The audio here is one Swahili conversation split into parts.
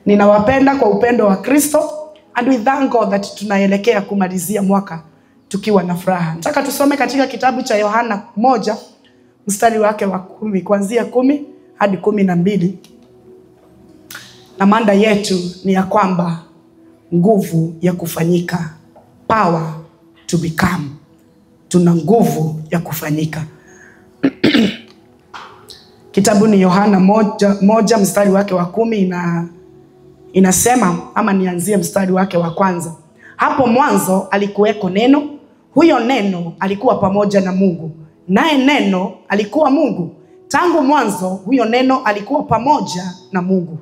Ninawapenda kwa upendo wa Kristo, and we thank God that tunaelekea kumalizia mwaka tukiwa na furaha. Nataka tusome katika kitabu cha Yohana 1 mstari wake wa 10 kuanzia 10 hadi 12. Na mada yetu ni ya kwamba nguvu ya kufanyika, power to become. Tuna nguvu ya kufanyika. Kitabu ni Yohana 1 mstari wake wa 10 inasema, ama nianzie mstari wake wa kwanza. Hapo mwanzo alikuweko neno, huyo neno alikuwa pamoja na Mungu, naye neno alikuwa Mungu. Tangu mwanzo huyo neno alikuwa pamoja na Mungu.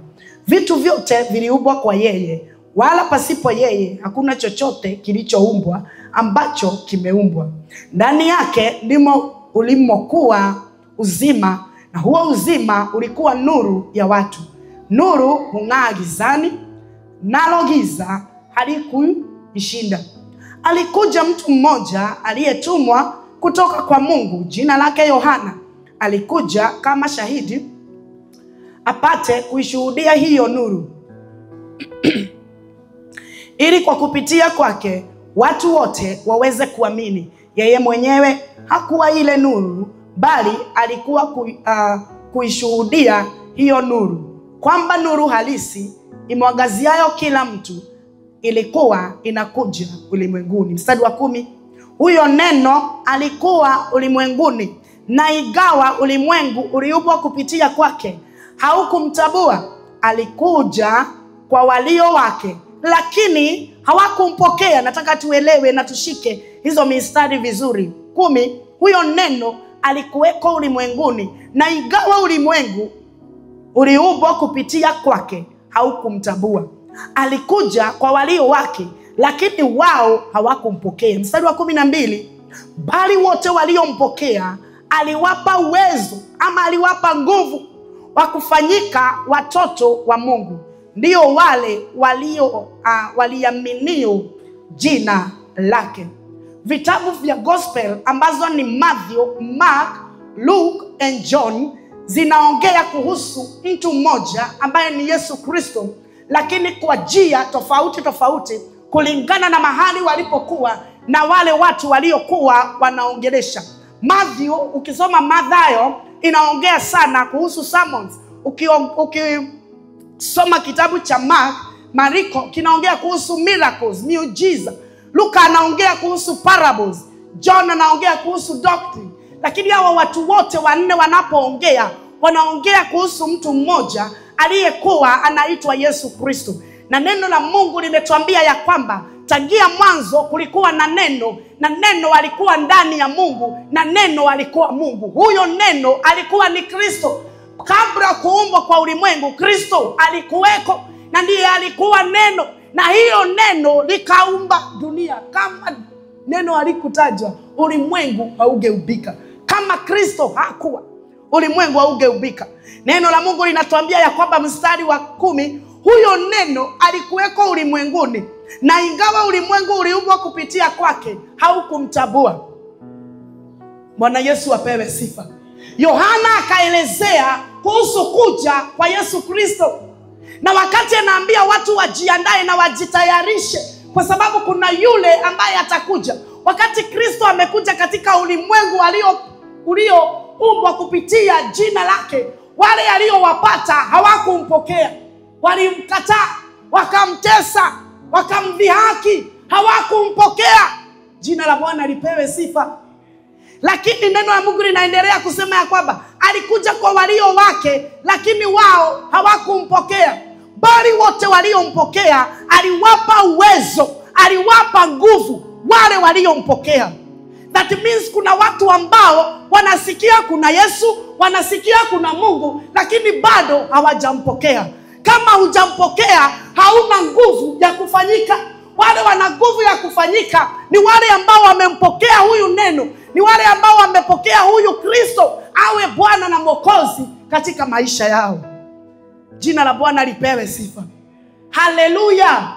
Vitu vyote viliumbwa kwa yeye, wala pasipo yeye hakuna chochote kilichoumbwa ambacho kimeumbwa. Ndani yake ndimo ulimokuwa uzima, na huo uzima ulikuwa nuru ya watu. Nuru hung'aa gizani, nalo giza halikuishinda. Alikuja mtu mmoja aliyetumwa kutoka kwa Mungu, jina lake Yohana. Alikuja kama shahidi apate kuishuhudia hiyo nuru ili kwa kupitia kwake watu wote waweze kuamini. Yeye mwenyewe hakuwa ile nuru, bali alikuwa kuishuhudia hiyo nuru, kwamba nuru halisi imwangaziayo kila mtu ilikuwa inakuja ulimwenguni. Mstari wa 10. Huyo neno alikuwa ulimwenguni, na ingawa ulimwengu uliumbwa kupitia kwake, haukumtambua. Alikuja kwa walio wake, lakini hawakumpokea. Nataka tuelewe na tushike hizo mistari vizuri. 10. Huyo neno alikuweko ulimwenguni, na ingawa ulimwengu uliumbwa kupitia kwake, haukumtambua. Alikuja kwa walio wake, lakini wao hawakumpokea. Mstari wa 12. Bali wote waliompokea aliwapa uwezo, ama aliwapa nguvu, wa kufanyika watoto wa Mungu. Ndio wale waliaminio jina lake. Vitabu vya gospel ambazo ni Matthew, Mark, Luke and John zinaongea kuhusu mtu mmoja ambaye ni Yesu Kristo, lakini kwa njia tofauti tofauti kulingana na mahali walipokuwa na wale watu waliokuwa wanaongelesha. Matthew, ukisoma Mathayo, inaongea sana kuhusu sermons. Ukisoma kitabu cha Mariko, kinaongea kuhusu miracles, miujiza. Luka anaongea kuhusu parables. John anaongea kuhusu doctrine. Lakini hawa watu wote wanne wanapoongea, wanaongea kuhusu mtu mmoja aliyekuwa anaitwa Yesu Kristo. Na neno la Mungu limetuambia ya kwamba tangia mwanzo kulikuwa na neno, na neno alikuwa ndani ya Mungu, na neno alikuwa Mungu. Huyo neno alikuwa ni Kristo. Kabla kuumbwa kwa ulimwengu, Kristo alikuweko, na ndiye alikuwa neno, na hiyo neno likaumba dunia. Kama neno halikutajwa, ulimwengu haugeubika. Kama Kristo hakuwa, ulimwengu haugeubika. Neno la Mungu linatuambia ya kwamba mstari wa 10, huyo neno alikuweko ulimwenguni, na ingawa ulimwengu uliumbwa kupitia kwake, haukumtambua. Bwana Yesu apewe sifa. Yohana akaelezea kuhusu kuja kwa Yesu Kristo, na wakati anaambia watu wajiandae na wajitayarishe, kwa sababu kuna yule ambaye atakuja. Wakati Kristo amekuja katika ulimwengu ulioumbwa kupitia jina lake, wale aliowapata hawakumpokea. Walimkataa, wakamtesa, wakamdhihaki, hawakumpokea. Jina la Bwana lipewe sifa. Lakini neno la Mungu linaendelea kusema ya kwamba alikuja kwa walio wake, lakini wao hawakumpokea. Bali wote waliompokea aliwapa uwezo, aliwapa nguvu wale waliompokea. That means kuna watu ambao wanasikia kuna Yesu, wanasikia kuna Mungu, lakini bado hawajampokea. Kama hujampokea, hauna nguvu ya kufanyika. Wale wana nguvu ya kufanyika ni wale ambao wamempokea huyu neno, ni wale ambao wamepokea huyu Kristo awe Bwana na Mwokozi katika maisha yao. Jina la Bwana lipewe sifa. Haleluya.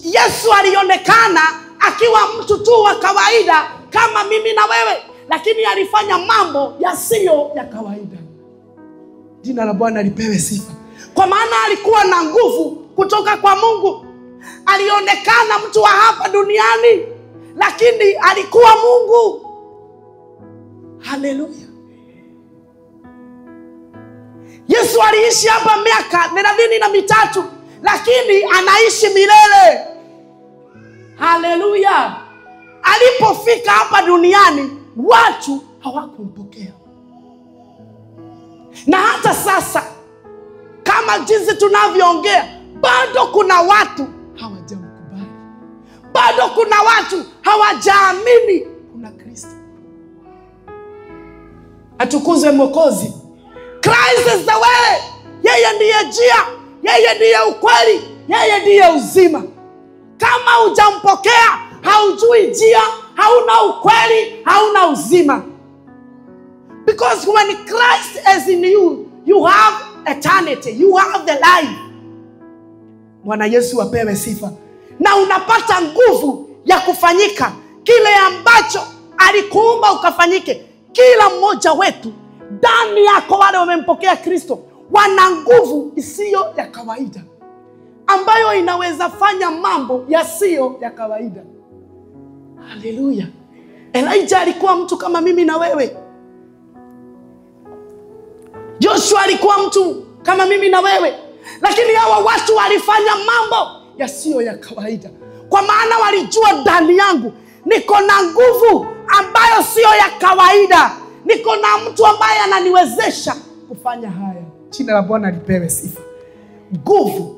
Yesu alionekana akiwa mtu tu wa kawaida kama mimi na wewe, lakini alifanya mambo yasiyo ya kawaida. Jina la Bwana lipewe sifa. Kwa maana alikuwa na nguvu kutoka kwa Mungu. Alionekana mtu wa hapa duniani, lakini alikuwa Mungu. Haleluya. Yesu aliishi hapa miaka 33, lakini anaishi milele. Haleluya. Alipofika hapa duniani, watu hawakumpokea. Na hata sasa, kama jinsi tunavyoongea, bado kuna watu hawajamkubali. Bado kuna watu hawajaamini kuna Kristo. Atukuzwe Mwokozi. Christ is the way. Yeye ndiye njia, yeye ndiye ukweli, yeye ndiye uzima. Kama hujampokea, haujui njia, hauna ukweli, hauna uzima. Because when Christ is in you, you have eternity, you have the life. Bwana Yesu apewe sifa. Na unapata nguvu ya kufanyika kile ambacho alikuumba ukafanyike. Kila mmoja wetu ndani yako, wale wamempokea Kristo, wana nguvu isiyo ya kawaida, ambayo inaweza fanya mambo yasiyo ya kawaida. Haleluya. Elijah alikuwa mtu kama mimi na wewe. Joshua alikuwa mtu kama mimi na wewe. Lakini hawa watu walifanya mambo yasiyo ya kawaida. Kwa maana walijua ndani yangu niko na nguvu ambayo siyo ya kawaida. Niko na mtu ambaye ananiwezesha kufanya haya. Jina la Bwana lipewe sifa. Nguvu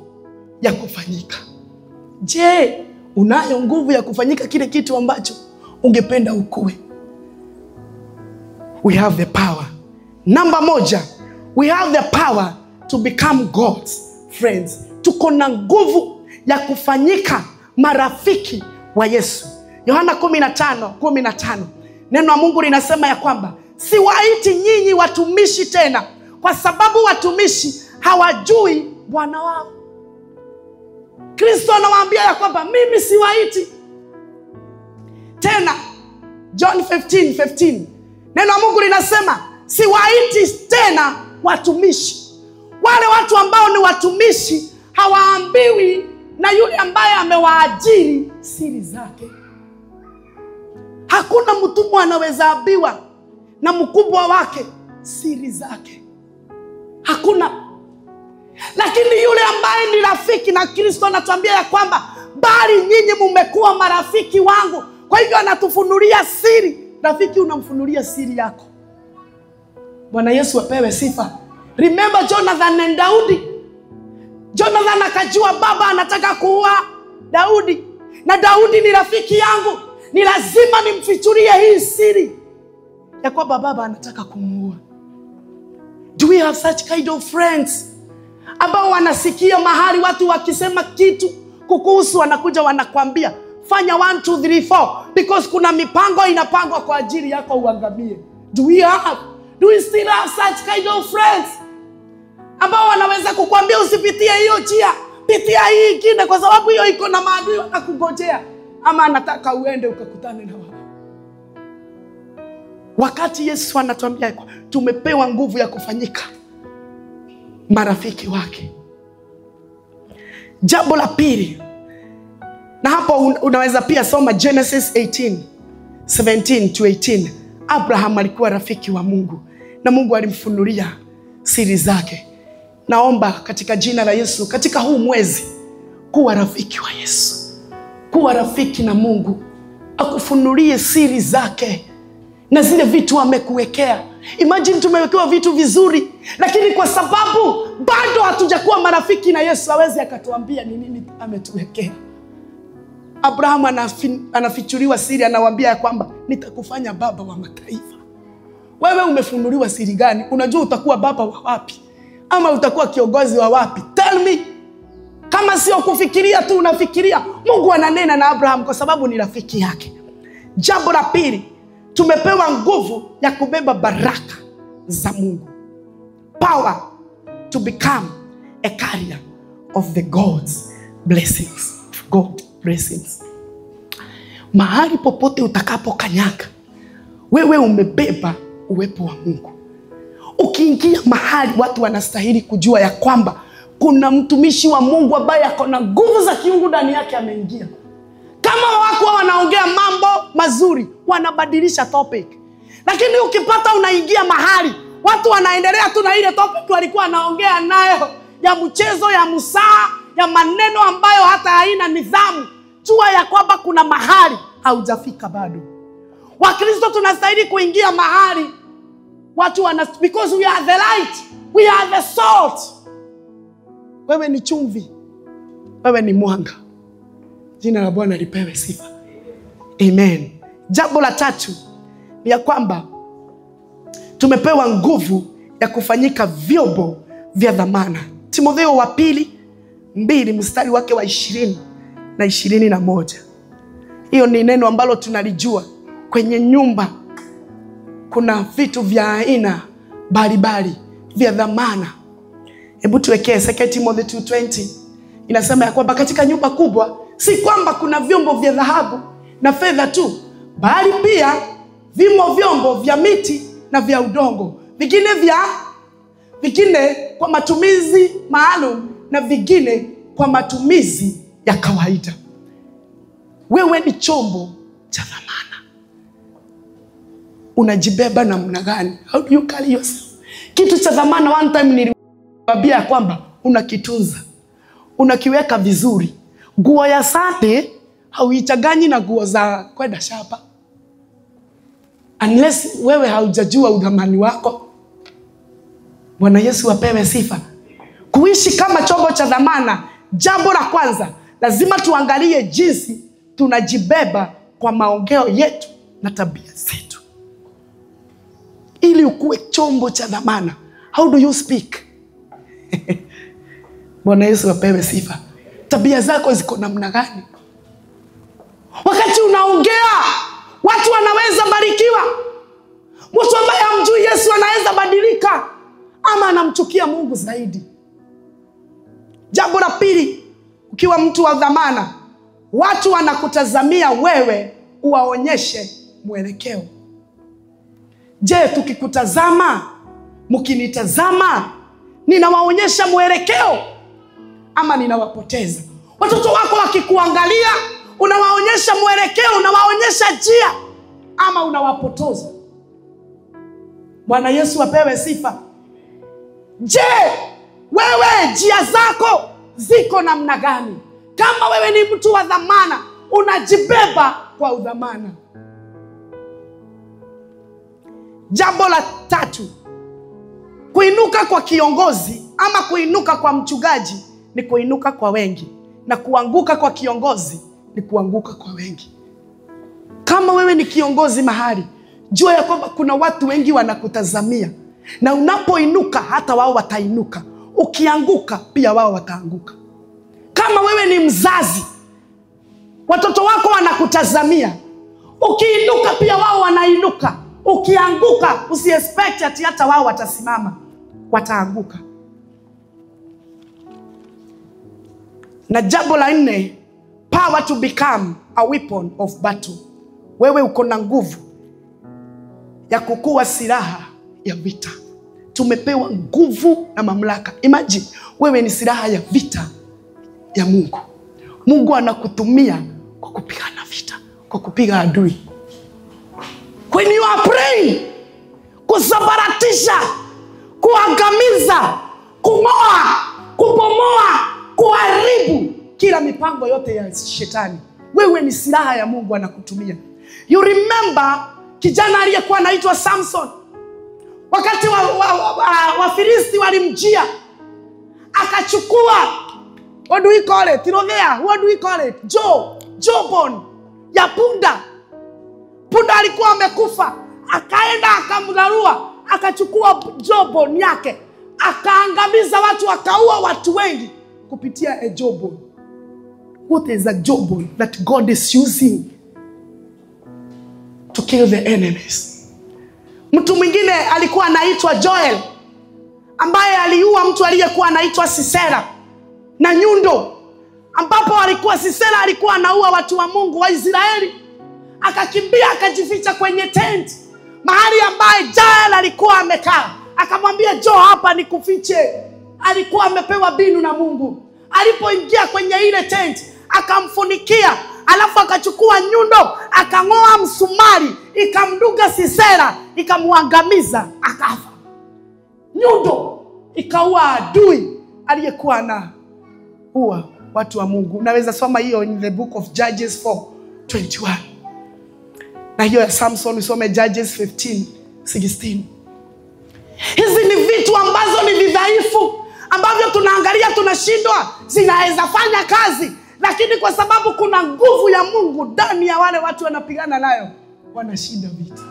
ya kufanyika. Je, unayo nguvu ya kufanyika kile kitu ambacho ungependa ukue? We have the power. Number 1, we have the power to become God's friends. Tuko na nguvu ya kufanyika marafiki wa Yesu. Yohana 15:15. Neno la Mungu linasema ya kwamba siwaiti nyinyi watumishi tena, kwa sababu watumishi hawajui bwana wao. Kristo anawaambia ya kwamba mimi siwaiti tena. John 15:15. Neno la Mungu linasema siwaiti tena watumishi. Wale watu ambao ni watumishi hawaambiwi na yule ambaye amewaajiri siri zake. Hakuna mtumwa anaweza ambiwa na mkubwa wake siri zake. Hakuna. Lakini yule ambaye ni rafiki, na Kristo anatuambia ya kwamba bali nyinyi mmekuwa marafiki wangu. Kwa hivyo anatufunulia siri. Rafiki unamfunulia siri yako. Bwana Yesu apewe sifa. Remember Jonathan and Daudi. Jonathan akajua baba anataka kuua Daudi, na Daudi ni rafiki yangu, ni lazima nimfichurie hii siri ya kwamba baba anataka kumuua. Do we have such kind of friends ambao wanasikia mahali watu wakisema kitu kukuhusu, wanakuja wanakuambia fanya 1 2 3 4 because kuna mipango inapangwa kwa ajili yako uangamie? Do we still have such kind of friends ambao wanaweza kukuambia usipitie hiyo njia, pitia hii ingine, kwa sababu hiyo iko na maadui wanakungojea, ama anataka uende ukakutane na wao? Wakati Yesu anatuambia tumepewa nguvu ya kufanyika marafiki wake. Jambo la pili, na hapo unaweza pia soma Genesis 18:17-18. Abraham alikuwa rafiki wa Mungu na Mungu alimfunulia siri zake. Naomba katika jina la Yesu, katika huu mwezi, kuwa rafiki wa Yesu. Kuwa rafiki na Mungu, akufunulie siri zake na zile vitu amekuwekea. Imagine tumewekewa vitu vizuri, lakini kwa sababu bado hatujakuwa marafiki na Yesu, hawezi akatuambia ni nini ametuwekea. Abraham anafichuliwa siri, anawaambia ya kwamba nitakufanya baba wa mataifa. Wewe umefunuliwa siri gani? Unajua utakuwa baba wa wapi? Ama utakuwa kiongozi wa wapi? Tell me. Kama sio kufikiria tu unafikiria, Mungu ananena na Abraham kwa sababu ni rafiki yake. Jambo la pili, tumepewa nguvu ya kubeba baraka za Mungu. Power to become a carrier of the God's blessings. God blessings. Mahali popote utakapokanyaga, wewe umebeba uwepo wa Mungu. Ukiingia mahali, watu wanastahili kujua ya kwamba kuna mtumishi wa Mungu ambaye ako na nguvu za kiungu ndani yake ameingia. Kama wako wanaongea mambo mazuri, wanabadilisha topic. Lakini ukipata unaingia mahali watu wanaendelea tu na ile topic walikuwa wanaongea nayo, ya mchezo, ya musaa, ya maneno ambayo hata haina nidhamu, jua ya kwamba kuna mahali haujafika bado. Wakristo tunastahili kuingia mahali watu because we are the light, we are the salt. Wewe ni chumvi, wewe ni mwanga. Jina la Bwana lipewe sifa. Amen. Jambo la tatu ni ya kwamba tumepewa nguvu ya kufanyika vyombo vya dhamana. Timotheo wa 2:2 mstari wake wa 20 na 21. Hiyo ni neno ambalo tunalijua. Kwenye nyumba kuna vitu vya aina mbalimbali vya dhamana. Hebu tuwekee 2 Timothy 2:20. Inasema ya kwamba katika nyumba kubwa si kwamba kuna vyombo vya dhahabu na fedha tu, bali pia vimo vyombo vya miti na vya udongo, vingine kwa matumizi maalum na vingine kwa matumizi ya kawaida. Wewe ni chombo cha dhamana. Unajibeba namna gani? How do you carry yourself? Kitu cha dhamana, one time niliwaambia kwamba unakitunza, unakiweka vizuri. Nguo ya sate hauichangani na nguo za kwenda shamba, unless wewe haujajua udhamani wako. Bwana Yesu apewe sifa. Kuishi kama chombo cha dhamana, jambo la kwanza lazima tuangalie jinsi tunajibeba kwa maongeo yetu na tabia zetu. Ili ukue chombo cha dhamana, how do you speak? Bwana Yesu apewe sifa. Tabia zako ziko namna gani? Wakati unaongea, watu wanaweza barikiwa. Mtu ambaye hamjui Yesu anaweza badilika, ama anamchukia Mungu zaidi. Jambo la pili, ukiwa mtu wa dhamana, watu wanakutazamia wewe uwaonyeshe mwelekeo. Je, tukikutazama, mkinitazama, ninawaonyesha mwelekeo ama ninawapoteza? Watoto wako wakikuangalia, unawaonyesha mwelekeo, unawaonyesha njia, ama unawapotoza? Bwana Yesu apewe sifa. Je, wewe njia zako ziko namna gani? Kama wewe ni mtu wa dhamana, unajibeba kwa udhamana. Jambo la tatu, kuinuka kwa kiongozi ama kuinuka kwa mchungaji ni kuinuka kwa wengi, na kuanguka kwa kiongozi ni kuanguka kwa wengi. Kama wewe ni kiongozi mahali, jua ya kwamba kuna watu wengi wanakutazamia, na unapoinuka hata wao watainuka. Ukianguka pia wao wataanguka. Kama wewe ni mzazi, watoto wako wanakutazamia. Ukiinuka pia wao wanainuka. Ukianguka usiexpect ati hata wao watasimama, wataanguka. Na jambo la 4, power to become a weapon of battle. Wewe uko na nguvu ya kukua silaha ya vita. Tumepewa nguvu na mamlaka. Imagine wewe ni silaha ya vita ya Mungu. Mungu anakutumia kwa kupigana vita, kwa kupiga adui. When you are praying, kusambaratisha, kuangamiza, kung'oa, kubomoa, kuharibu kila mipango yote ya shetani, wewe ni silaha ya Mungu anakutumia. You remember kijana aliyekuwa anaitwa Samson, wakati Wafilisti walimjia, akachukua, what do we call it? What do we call it? Jawbone ya punda. Punda alikuwa amekufa, akaenda akamrarua, akachukua jawbone yake, akaangamiza watu, akaua watu wengi kupitia a jawbone. What is a jawbone that God is using to kill the enemies? Mtu mwingine alikuwa anaitwa Joel, ambaye aliua mtu aliyekuwa anaitwa Sisera na nyundo, ambapo Sisera alikuwa anaua watu wa Mungu wa Israeli. Akakimbia akajificha kwenye tent mahali ambaye Joel alikuwa amekaa. Akamwambia, "Jo hapa nikufiche." alikuwa amepewa binu na Mungu. Alipoingia kwenye ile tent, akamfunikia, alafu akachukua nyundo, akang'oa msumari, ikamduga Sisera, ikamuangamiza, akafa. Nyundo ikaua adui aliyekuwa na huwa watu wa Mungu. Unaweza soma hiyo in the book of Judges 4:21. Na hiyo ya Samson usome Judges 15:16. Hizi ni vitu ambazo ni vidhaifu ambavyo tunaangalia tunashindwa, zinaweza fanya kazi, lakini kwa sababu kuna nguvu ya Mungu ndani ya wale watu wanapigana nayo, wanashinda vita.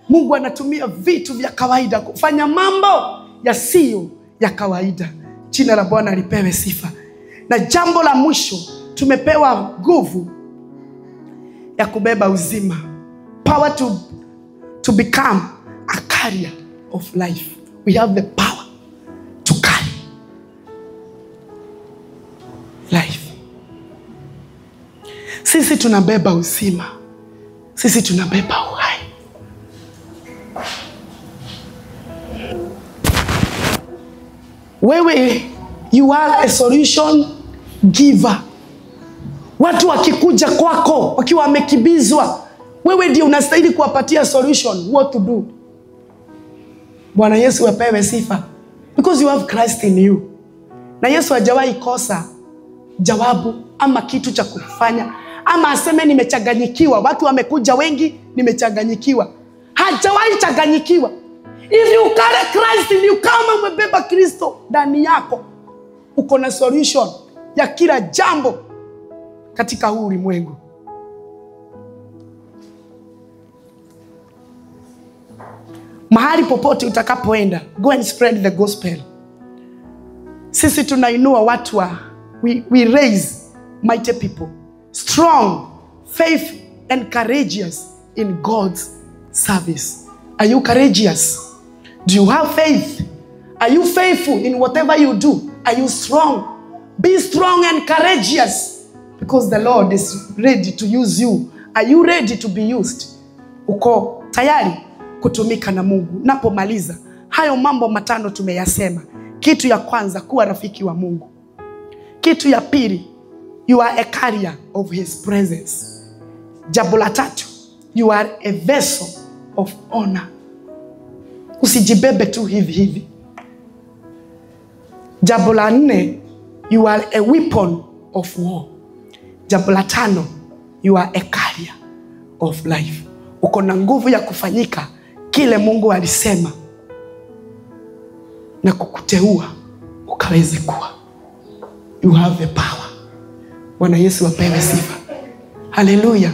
Mungu anatumia vitu vya kawaida kufanya mambo yasiyo ya kawaida. Jina la Bwana lipewe sifa. Na jambo la mwisho, tumepewa nguvu ya kubeba uzima. Power to become a carrier of life. We have the power to carry life. Sisi tunabeba uzima. Sisi tunabeba uhai. Wewe, you are a solution giver. Watu wakikuja kwako wakiwa wamekibizwa, wewe ndio unastahili kuwapatia solution, what to do. Bwana Yesu apewe sifa. Because you have Christ in you. Na Yesu hajawahi kosa jawabu ama kitu cha kufanya, ama aseme nimechanganyikiwa. Watu wamekuja wengi, nimechanganyikiwa. Hajawahi changanyikiwa. If you carry Christ in you, kama umebeba Kristo ndani yako, uko na solution ya kila jambo katika huu ulimwengu. Mahali popote utakapoenda, go and spread the gospel. Sisi tunainua watu wa, we raise mighty people, strong, faith and courageous in God's service. Are you courageous? Do you have faith? Are you faithful in whatever you do? Are you strong? Be strong and courageous, because the Lord is ready to use you. Are you ready to be used? Uko tayari kutumika na Mungu? Napomaliza, hayo mambo matano tumeyasema. Kitu ya kwanza, kuwa rafiki wa Mungu. Kitu ya pili, you are a carrier of his presence. Jambo la tatu, you are a vessel of honor. Usijibebe tu hivi hivi. Jambo la nne, you are a weapon of war. Jambo la tano, you are a carrier of life. Uko na nguvu ya kufanyika kile Mungu alisema na kukuteua ukaweze kuwa. You have the power. Bwana Yesu apewe sifa. Hallelujah.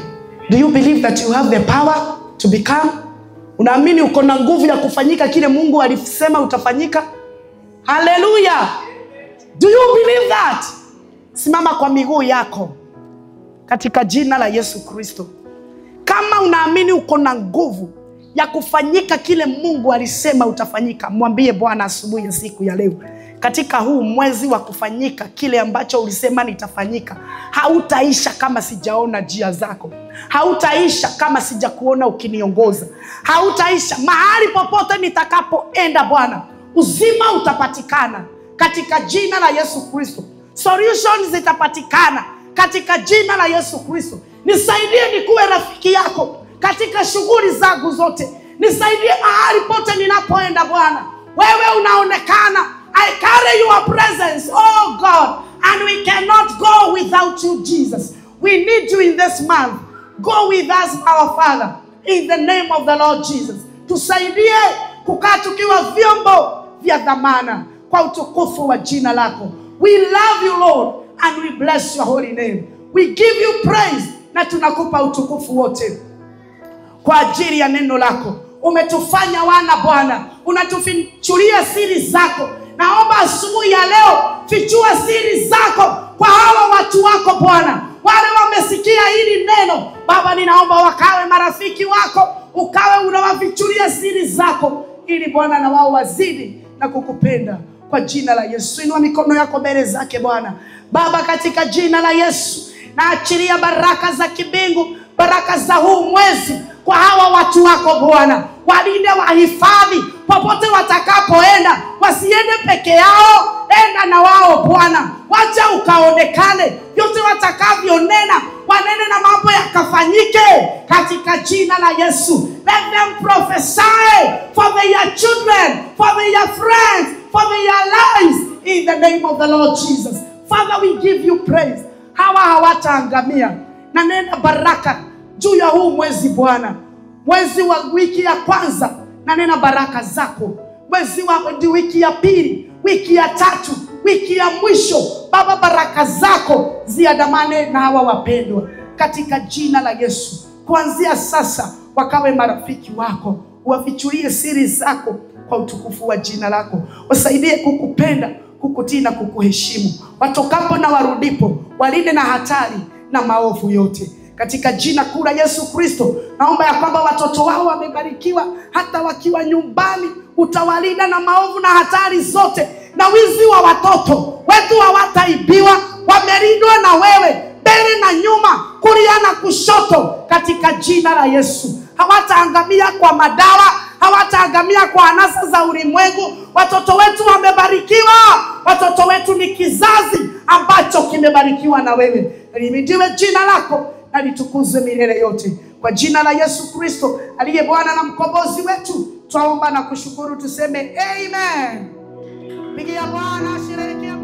Do you believe that you have the power to become? Unaamini uko na nguvu ya kufanyika kile Mungu alisema utafanyika? Hallelujah. Do you believe that? Simama kwa miguu yako katika jina la Yesu Kristo. Kama unaamini uko na nguvu ya kufanyika kile Mungu alisema utafanyika, mwambie Bwana asubuhi ya siku ya leo, katika huu mwezi wa kufanyika kile ambacho ulisema nitafanyika, hautaisha kama sijaona njia zako. Hautaisha kama sijakuona ukiniongoza. Hautaisha. Mahali popote nitakapoenda Bwana, uzima utapatikana katika jina la Yesu Kristo. Solutions zitapatikana katika jina la Yesu Kristo. Nisaidie nikuwe rafiki yako katika shughuli zangu zote. Nisaidie mahali pote ninapoenda Bwana. Wewe unaonekana. I carry your presence, oh God, and we cannot go without you, Jesus. We need you in this month. Go with us, our Father, in the name of the Lord Jesus. Tusaidie kukaa tukiwa vyombo vya dhamana kwa utukufu wa jina lako. We love you, Lord, and we bless your holy name. We give you praise, na tunakupa utukufu wote kwa ajili ya neno lako. Umetufanya wana Bwana, unatufichulia siri zako. Naomba asubuhi ya leo, fichua siri zako kwa hawa watu wako Bwana, wale wamesikia hili neno Baba. Ninaomba wakawe marafiki wako, ukawe unawafichulia siri zako, ili Bwana na wao wazidi na kukupenda kwa jina la Yesu. Inua mikono yako mbele zake Bwana. Baba, katika jina la Yesu, naachilia baraka za kibingu, baraka za huu mwezi kwa hawa watu wako Bwana. Walinde, wahifadhi, popote watakapoenda, wasiende peke yao, enda na wao Bwana. Wacha ukaonekane, yote watakavyonena, wanene na mambo yakafanyike katika jina la Yesu. Let them prophesy for their children, for their friends, for their lives, in the name of the Lord Jesus. Father, we give you praise. Hawa hawataangamia. Na nena baraka juu ya huu mwezi Bwana. Mwezi wa wiki ya kwanza, na nena baraka zako. Mwezi wa wiki ya pili, wiki ya tatu, wiki ya mwisho, Baba, baraka zako ziandamane na hawa wapendwa katika jina la Yesu. Kuanzia sasa wakawe marafiki wako, wafichulie siri zako kwa utukufu wa jina lako. Wasaidie kukupenda, kukutii na kukuheshimu. Watokapo na warudipo, walinde na hatari na maovu yote. Katika jina kuu la Yesu Kristo, naomba ya kwamba watoto wao wamebarikiwa, hata wakiwa nyumbani utawalinda na maovu na hatari zote. Na wizi wa watoto wetu hawataibiwa, wamelindwa na wewe mbele na nyuma, kulia na kushoto, katika jina la Yesu. Hawataangamia kwa madawa, hawataangamia kwa anasa za ulimwengu. Watoto wetu wamebarikiwa. Watoto wetu ni kizazi ambacho kimebarikiwa na wewe. Lihimidiwe jina lako na litukuzwe milele yote. Kwa jina la Yesu Kristo aliye Bwana na mkombozi wetu, twaomba na kushukuru, tuseme amen. Pigia Bwana, sherehekea.